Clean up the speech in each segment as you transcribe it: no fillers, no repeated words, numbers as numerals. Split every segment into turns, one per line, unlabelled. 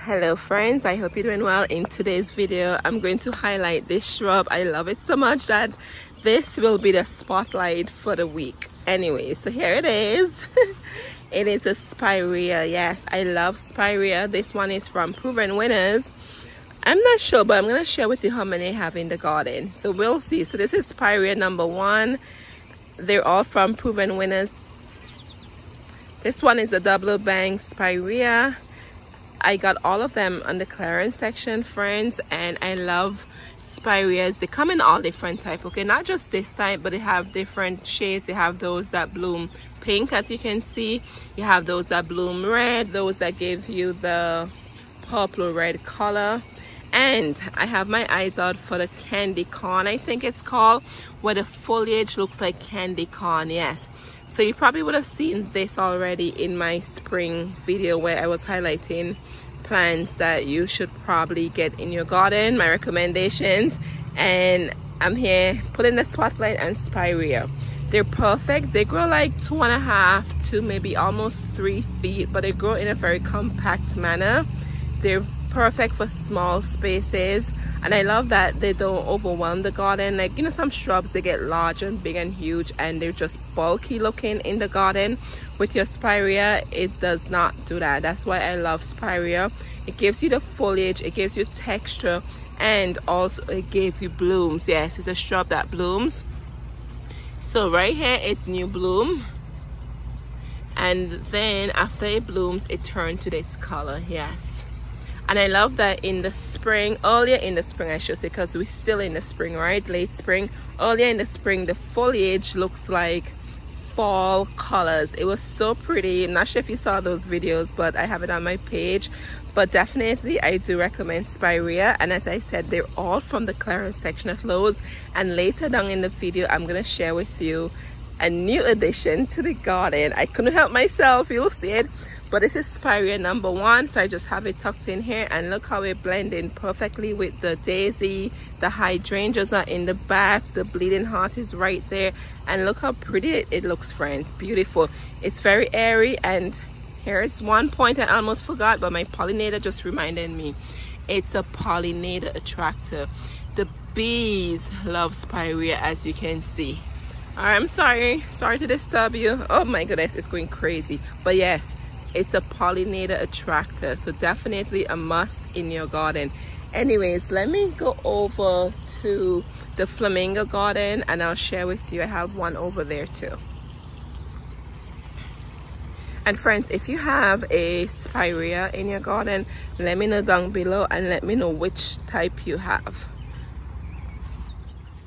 Hello friends, I hope you're doing well. In today's video I'm going to highlight this shrub. I love it so much that this will be the spotlight for the week. Anyway, so here it is. It is a Spirea. Yes, I love Spirea. This one is from Proven Winners. I'm not sure, but I'm going to share with you how many I have in the garden, so we'll see. So this is Spirea number 1. They're all from Proven Winners. This one is a double bang Spirea. I got all of them on the clearance section, friends, and I love Spireas. They come in all different type, okay, not just this type, but they have different shades. They have those that bloom pink, as you can see. You have those that bloom red, those that give you the purple red color. And I have my eyes out for the candy corn, I think it's called, where the foliage looks like candy corn. Yes, so you probably would have seen this already in my spring video where I was highlighting plants that you should probably get in your garden, my recommendations. And I'm here putting the spotlight on Spirea. They're perfect. They grow like 2.5 to maybe almost 3 feet, but they grow in a very compact manner. They're perfect for small spaces, and I love that they don't overwhelm the garden. Like, you know, some shrubs, they get large and big and huge and they're just bulky looking in the garden. With your Spirea, it does not do that. That's why I love Spirea. It gives you the foliage, it gives you texture, and also it gives you blooms. Yes, it's a shrub that blooms. So right here is new bloom, and then after it blooms it turns to this color. Yes, and I love that in the spring, earlier in the spring I should say, because we're still in the spring, right? Late spring, earlier in the spring, the foliage looks like fall colors. It was so pretty. I'm not sure if you saw those videos, but I have it on my page. But definitely I do recommend Spirea, and as I said, they're all from the clearance section at Lowe's. And later down in the video I'm going to share with you a new addition to the garden. I couldn't help myself, you'll see it. But this is Spirea number 1, so I just have it tucked in here, and look how it blends in perfectly with the daisy. The hydrangeas are in the back, the bleeding heart is right there, and look how pretty it looks, friends. Beautiful. It's very airy. And here's one point I almost forgot, but my pollinator just reminded me. It's a pollinator attractor. The bees love Spirea, as you can see. Alright, I'm sorry to disturb you. Oh my goodness, it's going crazy. But yes, it's a pollinator attractor, so definitely a must in your garden. Anyways, let me go over to the flamingo garden and I'll share with you. I have one over there too. And friends, if you have a Spirea in your garden, let me know down below and let me know which type you have.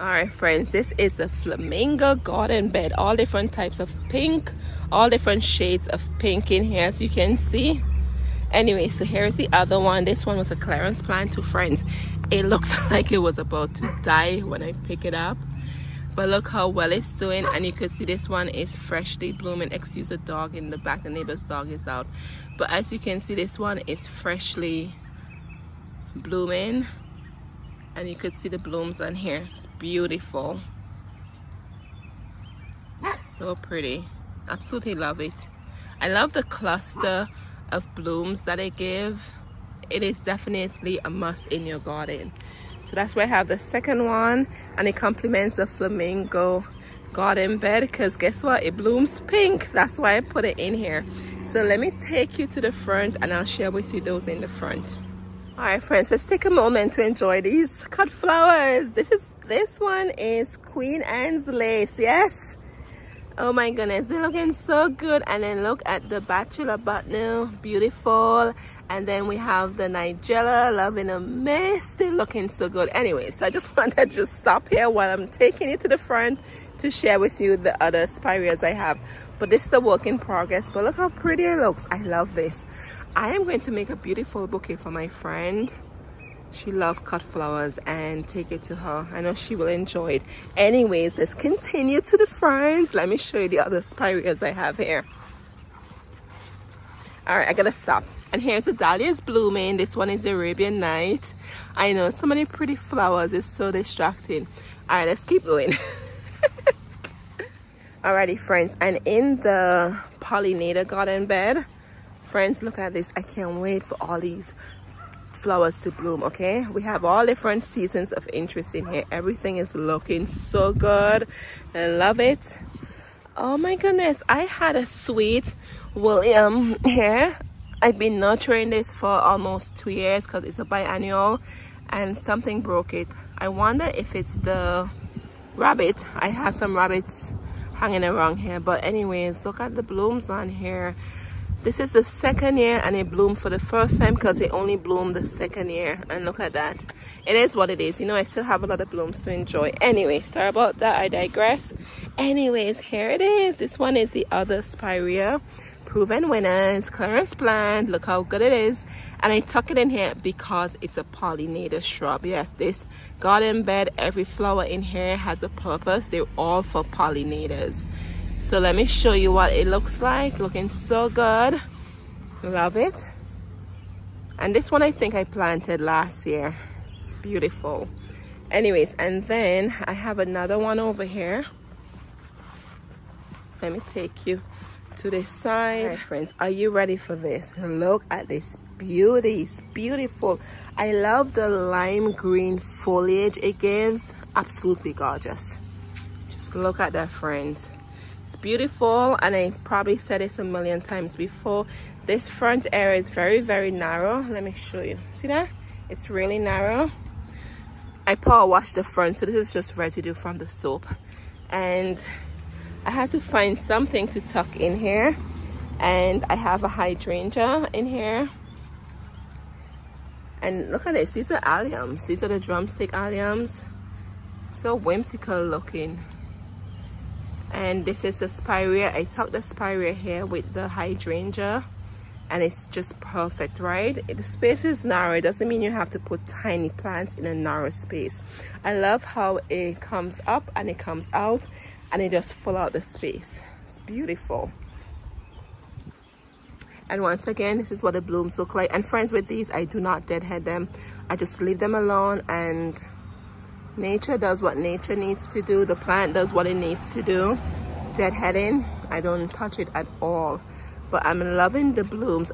Alright friends, this is the flamingo garden bed. All different types of pink, all different shades of pink in here, as you can see. Anyway, so here's the other one. This one was a clearance plant too, friends. It looked like it was about to die when I pick it up, but look how well it's doing. And you could see this one is freshly blooming. Excuse the dog in the back, the neighbor's dog is out. But as you can see, this one is freshly blooming, and you could see the blooms on here. It's beautiful, so pretty. Absolutely love it. I love the cluster of blooms that it give. It is definitely a must in your garden. So that's why I have the second one, and it complements the flamingo garden bed, because guess what, it blooms pink. That's why I put it in here. So let me take you to the front and I'll share with you those in the front. Alright friends, let's take a moment to enjoy these cut flowers. This one is Queen Anne's lace. Yes, oh my goodness, they're looking so good. And then look at the bachelor buttonel, beautiful. And then we have the Nigella, loving a mess. They're looking so good. Anyway, so I just wanted to just stop here while I'm taking it to the front to share with you the other Spireas I have. But this is a work in progress, but look how pretty it looks. I love this. I am going to make a beautiful bouquet for my friend. She loves cut flowers, and take it to her. I know she will enjoy it. Anyways, let's continue to the front. Let me show you the other Spireas I have here. Alright, I gotta stop. And here's the dahlias blooming. This one is the Arabian Night. I know, so many pretty flowers. It's so distracting. Alright, let's keep going. Alrighty friends, and in the pollinator garden bed, friends, look at this. I can't wait for all these flowers to bloom. Okay, we have all different seasons of interest in here. Everything is looking so good. I love it. Oh my goodness, I had a sweet William here. I've been nurturing this for almost 2 years because it's a biannual, and something broke it. I wonder if it's the rabbit. I have some rabbits hanging around here, but anyways, look at the blooms on here. This is the 2nd year, and it bloomed for the first time because it only bloomed the 2nd year. And look at that. It is what it is. You know, I still have a lot of blooms to enjoy. Anyway, sorry about that. I digress. Anyways, here it is. This one is the other Spirea. Proven Winners clearance plant. Look how good it is. And I tuck it in here because it's a pollinator shrub. Yes, this garden bed, every flower in here has a purpose. They're all for pollinators. So let me show you what it looks like. Looking so good. Love it. And this one I think I planted last year. It's beautiful. Anyways, and then I have another one over here. Let me take you to this side. All right, friends, are you ready for this? Look at this beauty. It's beautiful. I love the lime green foliage it gives. Absolutely gorgeous. Just look at that, friends. It's beautiful, and I probably said this a million times before. This front area is very, very narrow. Let me show you. See that? It's really narrow. I power washed the front, so this is just residue from the soap. And I had to find something to tuck in here, and I have a hydrangea in here. And look at this. These are alliums. These are the drumstick alliums. So whimsical looking. And this is the Spirea. I tucked the Spirea here with the hydrangea, and it's just perfect, right? The space is narrow. It doesn't mean you have to put tiny plants in a narrow space. I love how it comes up and it comes out, and it just fill out the space. It's beautiful. And once again, this is what the blooms look like. And friends, with these, I do not deadhead them. I just leave them alone, and nature does what nature needs to do. The plant does what it needs to do. Deadheading, I don't touch it at all. But I'm loving the blooms.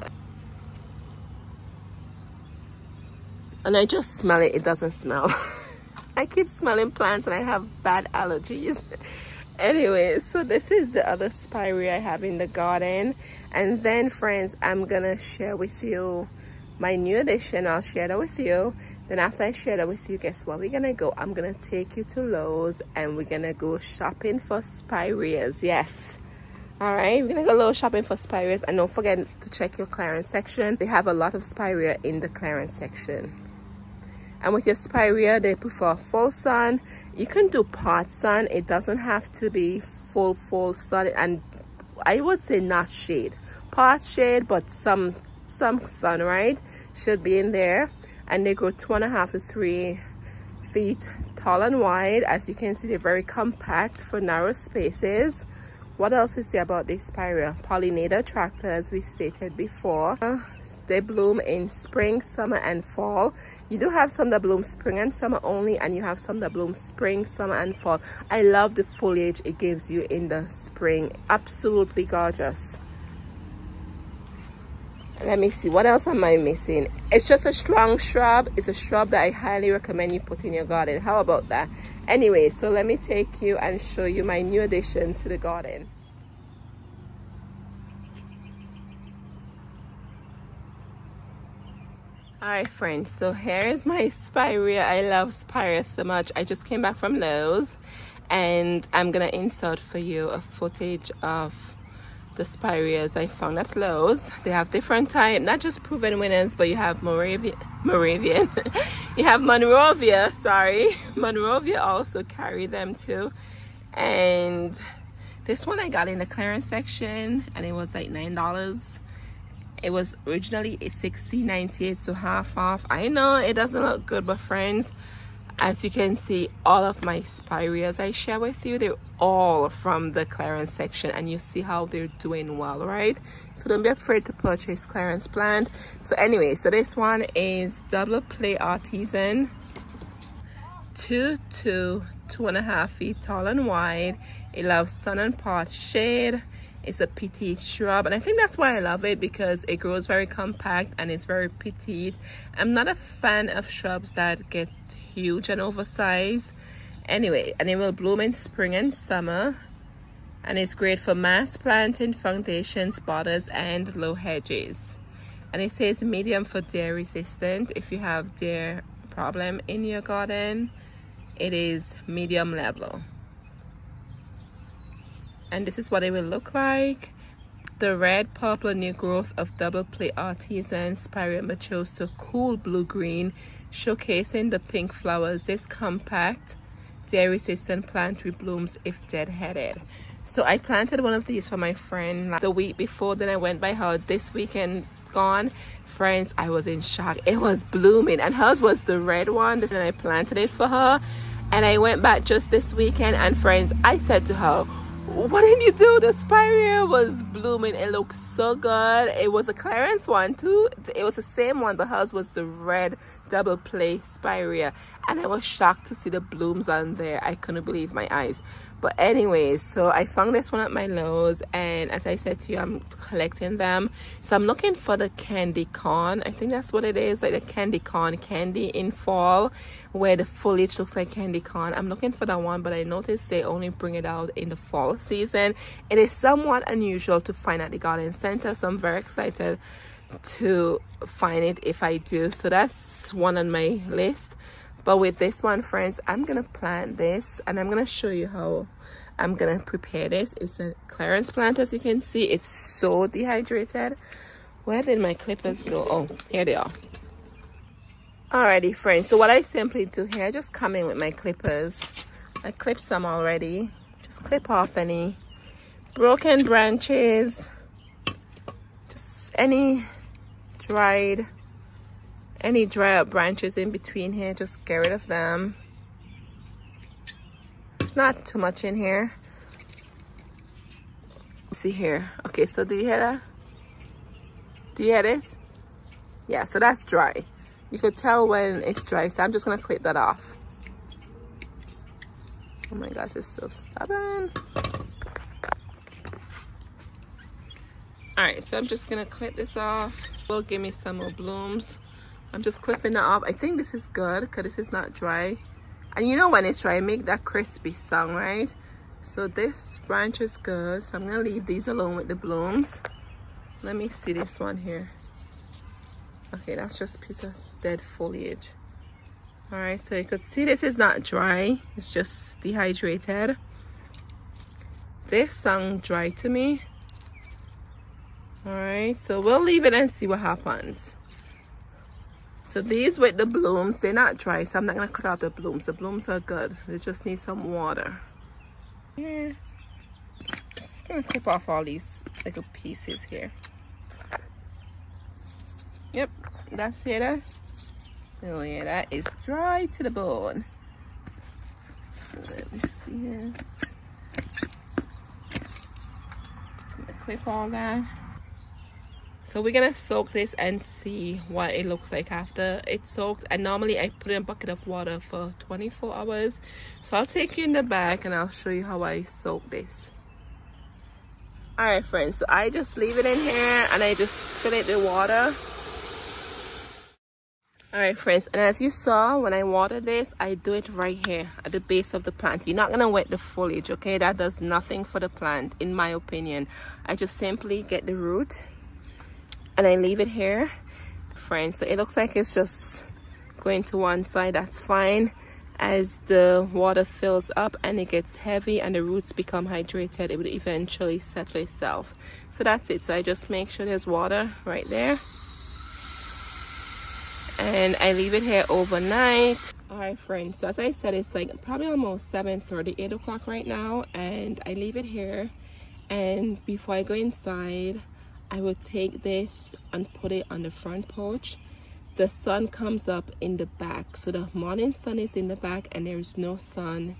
And I just smell it. It doesn't smell. I keep smelling plants and I have bad allergies. Anyway, so this is the other Spirea I have in the garden. And then, friends, I'm gonna share with you my new addition. I'll share that with you. Then after I share that with you, guess where we're gonna go? I'm gonna take you to Lowe's, and we're gonna go shopping for Spireas. Yes. All right, we're gonna go a little shopping for Spireas, and don't forget to check your clearance section. They have a lot of Spirea in the clearance section. And with your Spirea, they prefer full sun. You can do part sun. It doesn't have to be full sun, and I would say not shade. Part shade, but some sun, right? Should be in there. And they grow 2.5 to 3 feet tall and wide. As you can see, they're very compact for narrow spaces. What else is there about this Spirea? Pollinator attractor, as we stated before. They bloom in spring, summer, and fall. You do have some that bloom spring and summer only, and you have some that bloom spring, summer, and fall. I love the foliage it gives you in the spring. Absolutely gorgeous. Let me see, what else am I missing? It's just a strong shrub. It's a shrub that I highly recommend you put in your garden. How about that? Anyway, so let me take you and show you my new addition to the garden. All right, friends, so here is my Spirea. I love Spirea so much. I just came back from Lowe's, and I'm gonna insert for you a footage of the Spireas I found at Lowe's. They have different type, not just Proven Winners, but you have Moravian. You have Monrovia, sorry. Monrovia also carry them too. And this one I got in the clearance section, and it was like $9. It was originally $60.98, so half off. I know it doesn't look good, but friends, as you can see, all of my Spireas I share with you, they're all from the clearance section, and you see how they're doing well, right? So don't be afraid to purchase clearance plant. So anyway, so this one is double play artisan, 2.5 feet tall and wide. It loves sun and part shade. It's a petite shrub, and I think that's why I love it, because it grows very compact and it's very petite. I'm not a fan of shrubs that get huge and oversized. Anyway, and it will bloom in spring and summer, and it's great for mass planting, foundations, borders, and low hedges. And it says medium for deer resistant. If you have deer problem in your garden, it is medium level. And this is what it will look like. The red purple new growth of double play artisan Spirea matures to cool blue green, showcasing the pink flowers. This compact deer resistant plant reblooms if deadheaded. So I planted one of these for my friend the week before, then I went by her this weekend gone. Friends, I was in shock. It was blooming, and hers was the red one, and I planted it for her. And I went back just this weekend, and friends, I said to her, what did you do? The Spirea was blooming. It looks so good. It was a clearance one too. It was the same one, but hers was the red double play Spirea, and I was shocked to see the blooms on there. I couldn't believe my eyes. But anyways, so I found this one at my Lowe's, and as I said to you, I'm collecting them. So I'm looking for the candy corn. I think that's what it is, like the candy corn candy in fall, where the foliage looks like candy corn. I'm looking for that one, but I noticed they only bring it out in the fall season. It is somewhat unusual to find at the garden center, so I'm very excited to find it if I do. So that's one on my list. But with this one, friends, I'm gonna plant this, and I'm gonna show you how I'm gonna prepare this. It's a clearance plant, as you can see. It's so dehydrated. Where did my clippers go? Oh, here they are. Alrighty, friends, so what I simply do here, I just come in with my clippers. I clipped some already. Just clip off any broken branches, just any dry up branches in between here. Just get rid of them. It's not too much in here. See here. Okay, so do you hear that? Do you hear this? Yeah, so that's dry. You could tell when it's dry, so I'm just gonna clip that off. Oh my gosh, it's so stubborn. All right, so I'm just gonna clip this off. Will give me some more blooms. I'm just clipping it off. I think this is good because this is not dry. And you know when it's dry, make that crispy sound, right? So this branch is good. So I'm gonna leave these alone with the blooms. Let me see this one here. Okay, that's just a piece of dead foliage. All right, so you could see this is not dry. It's just dehydrated. This sounds dry to me. All right, so we'll leave it and see what happens. So these with the blooms, they're not dry, so I'm not gonna cut out the blooms. The blooms are good. They just need some water. Yeah. Just gonna clip off all these little pieces here. Yep, that's it. Oh yeah, that is dry to the bone. Let me see here. Just gonna clip all that. So we're gonna soak this and see what it looks like after it's soaked. And normally I put in a bucket of water for 24 hours. So I'll take you in the back and I'll show you how I soak this. All right, friends, so I just leave it in here and I just fill it with water. All right, friends, and as you saw when I water this, I do it right here at the base of the plant. You're not gonna wet the foliage, okay? That does nothing for the plant, in my opinion. I just simply get the root and I leave it here, friends. So it looks like it's just going to one side. That's fine. As the water fills up and it gets heavy and the roots become hydrated, it would eventually settle itself. So that's it. So I just make sure there's water right there and I leave it here overnight. All right, friends, so as I said, it's like probably almost 7:30, 8 o'clock right now, and I leave it here. And before I go inside, I will take this and put it on the front porch. The sun comes up in the back, so the morning sun is in the back and there is no sun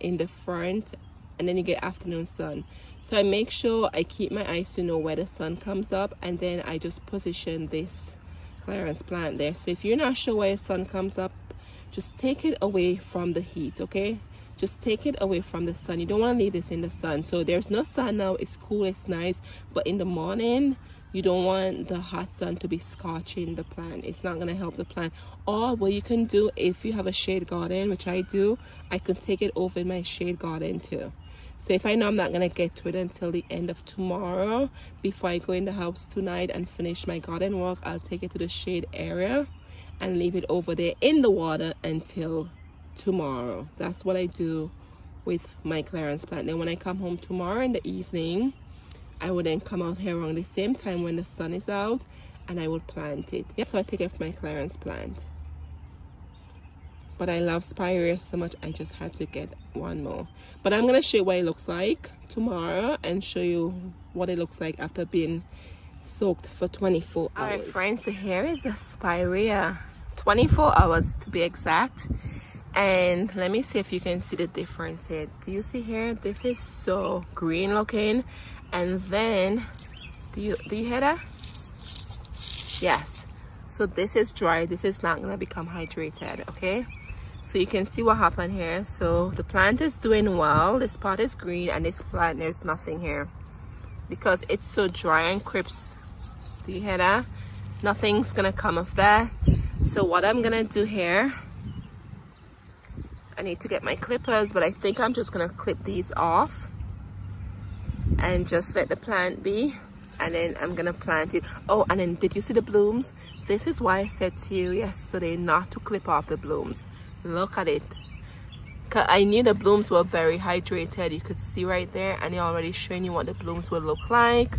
in the front, and then you get afternoon sun. So I make sure I keep my eyes to know where the sun comes up, and then I just position this clearance plant there. So if you're not sure where the sun comes up, just take it away from the heat, okay? just take it away from the sun. You don't want to leave this in the sun. So there's no sun now, it's cool, it's nice, but in the morning you don't want the hot sun to be scorching the plant. It's not going to help the plant. Or what you can do, if you have a shade garden, which I do, I could take it over in my shade garden too. So if I know I'm not going to get to it until the end of tomorrow, before I go in the house tonight and finish my garden work, I'll take it to the shade area and leave it over there in the water until tomorrow. That's what I do with my clearance plant. Then when I come home tomorrow in the evening, I would then come out here around the same time when the sun is out, and I would plant it. Yeah, so I take it for my clearance plant. But I love Spirea so much, I just had to get one more. But I'm going to show you what it looks like tomorrow and show you what it looks like after being soaked for 24 hours. Alright friends, so here is the Spirea. 24 hours to be exact. And let me see if you can see the difference here. Do you see here? This is so green looking. And then, do you hear that? Yes. So this is dry. This is not going to become hydrated, okay? So you can see what happened here. So the plant is doing well. This part is green, and this plant, there's nothing here because it's so dry and crisp. Do you hear that? Nothing's gonna come of that. So what I'm gonna do here, I need to get my clippers, but I think I'm just gonna clip these off and just let the plant be, and then I'm gonna plant it. Oh, and then did you see the blooms? This is why I said to you yesterday not to clip off the blooms. Look at it. I knew the blooms were very hydrated. You could see right there, and they're already showing you what the blooms will look like.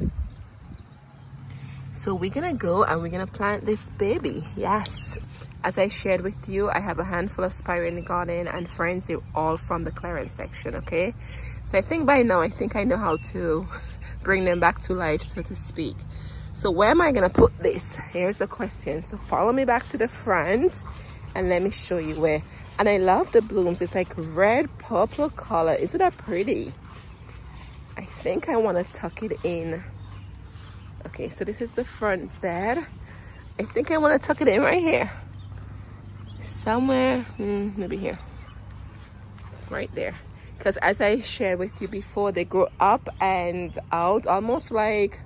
So we're gonna go and we're gonna plant this baby. Yes, as I shared with you, I have a handful of Spirea in the garden, and friends, they're all from the clearance section, okay? So I think by now, I think I know how to bring them back to life, so to speak. So where am I gonna put this? Here's the question. So follow me back to the front and let me show you where. And I love the blooms. It's like red purple color. Isn't that pretty? I think I want to tuck it in. Okay, so this is the front bed. I think I want to tuck it in right here. Somewhere, maybe here. Right there. Because as I shared with you before, they grow up and out, almost like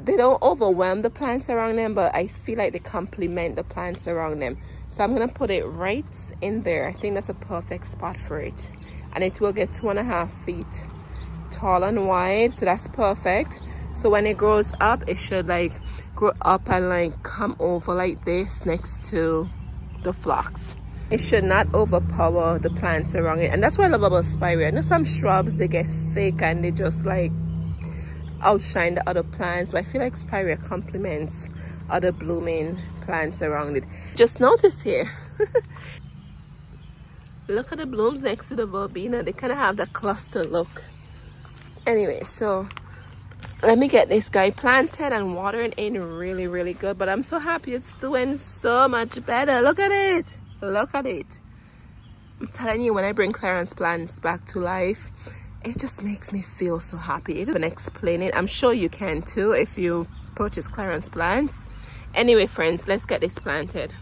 they don't overwhelm the plants around them, but I feel like they complement the plants around them. So I'm gonna put it right in there. I think that's a perfect spot for it, and it will get 2.5 feet tall and wide, so that's perfect. So when it grows up, it should like grow up and like come over like this next to the phlox. It should not overpower the plants around it, and that's what I love about Spirea. I know some shrubs, they get thick and they just like outshine the other plants, but I feel like Spirea complements other blooming plants around it. Just notice here, look at the blooms next to the verbena. They kind of have that cluster look. Anyway, so let me get this guy planted, and watering in really, really good. But I'm so happy it's doing so much better. Look at it. Look at it. I'm telling you, when I bring clearance plants back to life, it just makes me feel so happy. Even explain it. I'm sure you can too if you purchase clearance plants. Anyway, friends, let's get this planted.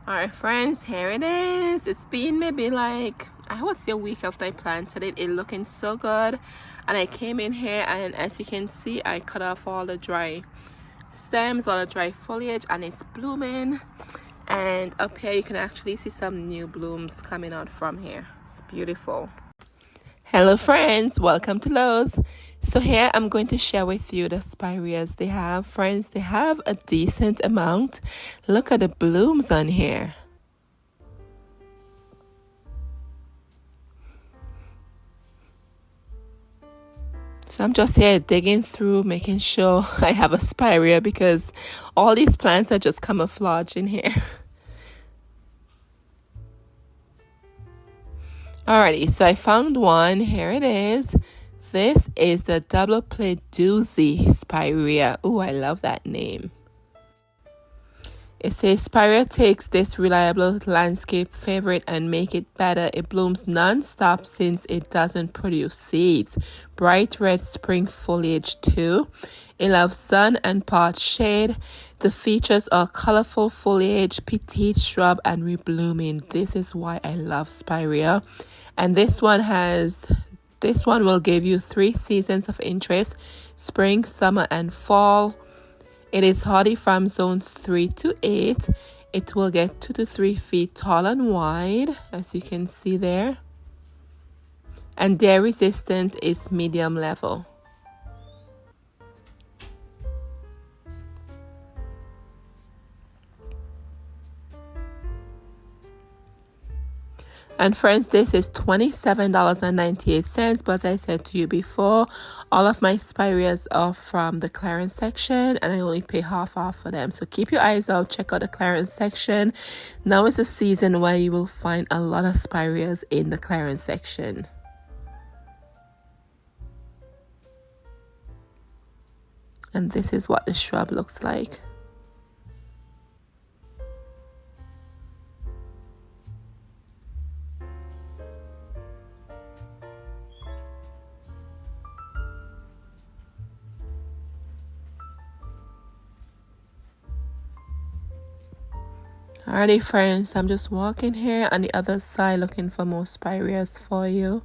All right, friends, here it is. It's been maybe like, I would say a week after I planted it. It's looking so good. And I came in here, and as you can see, I cut off all the dry stems, all the dry foliage, and it's blooming. And up here you can actually see some new blooms coming out from here. It's beautiful. Hello friends, welcome to Lowe's. So here I'm going to share with you the Spireas they have. Friends, they have a decent amount. Look at the blooms on here. So I'm just here digging through, making sure I have a Spirea, because all these plants are just camouflage in here. Alrighty, so I found one. Here it is. This is the double play doozy Spirea. Oh, I love that name. It says Spirea takes this reliable landscape favorite and make it better. It blooms non-stop since it doesn't produce seeds. Bright red spring foliage too. It loves sun and part shade. The features are colorful foliage, petite shrub, and reblooming. This is why I love Spirea. And this one will give you 3 seasons of interest: spring, summer, and fall. It is hardy from zones 3 to 8. It will get 2 to 3 feet tall and wide, as you can see there. And their resistant is medium level. And friends, this is $27.98, but as I said to you before, all of my Spireas are from the clearance section and I only pay half off for them. So keep your eyes out, check out the clearance section. Now is the season where you will find a lot of Spireas in the clearance section. And this is what the shrub looks like. Alrighty friends, I'm just walking here on the other side looking for more Spireas for you.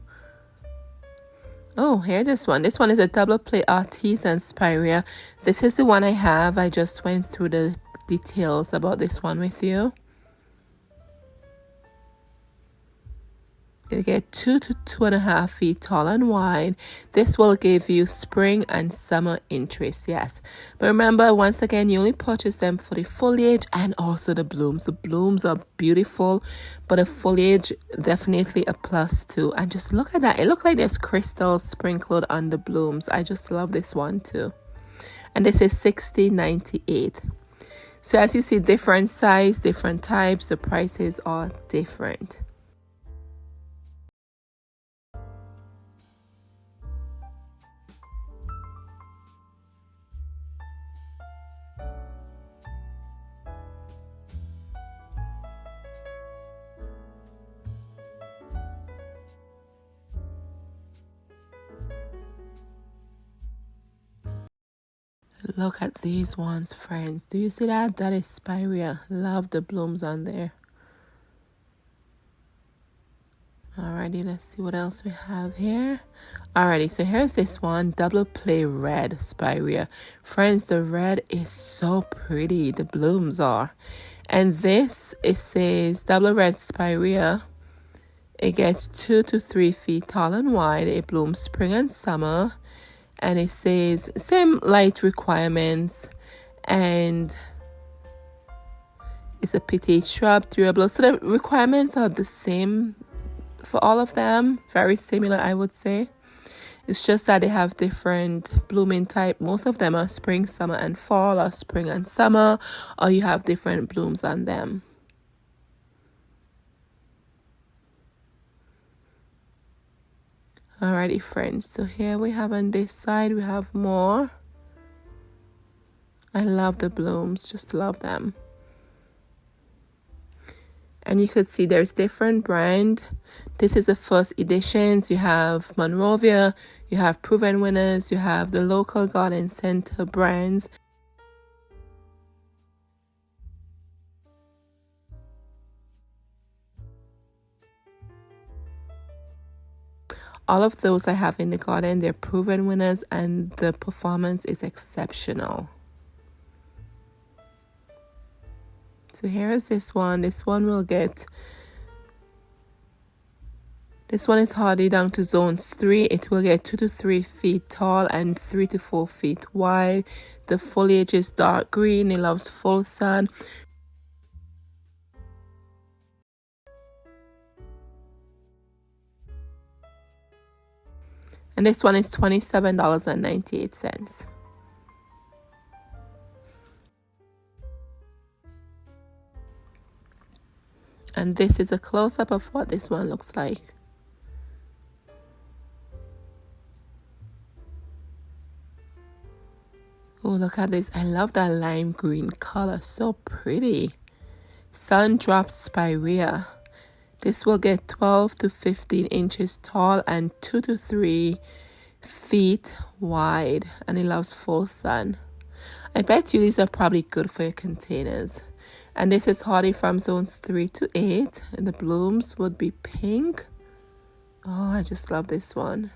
Oh, here this one. This one is a double play artisan Spirea. This is the one I have. I just went through the details about this one with you. You get 2 to 2.5 feet tall and wide. This will give you spring and summer interest, yes. But remember, once again, you only purchase them for the foliage and also the blooms. The blooms are beautiful, but the foliage definitely a plus too. And just look at that. It looks like there's crystals sprinkled on the blooms. I just love this one too. And this is $60.98. So as you see, different size, different types, the prices are different. Look at these ones, friends. Do you see that? That is Spirea. Love the blooms on there. Alrighty, let's see what else we have here. Alrighty, so here's this one, double play red Spirea. Friends, the red is so pretty. The blooms are. And this, it says double red Spirea. It gets 2 to 3 feet tall and wide. It blooms spring and summer. And it says same light requirements, and it's a petite shrub, durable. So the requirements are the same for all of them, very similar, I would say. It's just that they have different blooming type. Most of them are spring, summer, and fall, or spring and summer, or you have different blooms on them. Alrighty friends, so here we have on this side, we have more. I love the blooms, just love them. And you could see there's different brand. This is the first editions. You have Monrovia, you have Proven Winners, you have the local garden center brands. All of those I have in the garden, they're Proven Winners and the performance is exceptional. So here is this one. This one will get, this one is hardy down to zones 3. It will get 2 to 3 feet tall and 3 to 4 feet wide. The foliage is dark green. It loves full sun. And this one is $27.98. And this is a close-up of what this one looks like. Oh, look at this. I love that lime green color. So pretty. Sundrop Spirea. This will get 12 to 15 inches tall and 2 to 3 feet wide. And it loves full sun. I bet you these are probably good for your containers. And this is hardy from zones 3 to 8. And the blooms would be pink. Oh, I just love this one.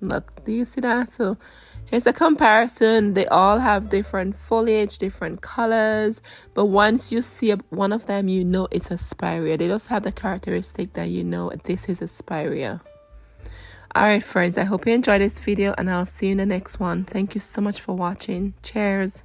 Look, do you see that? So here's a comparison. They all have different foliage, different colors, but once you see one of them, you know it's a spirea. They just have the characteristic that you know this is a spirea. Alright friends, I hope you enjoyed this video and I'll see you in the next one. Thank you so much for watching. Cheers.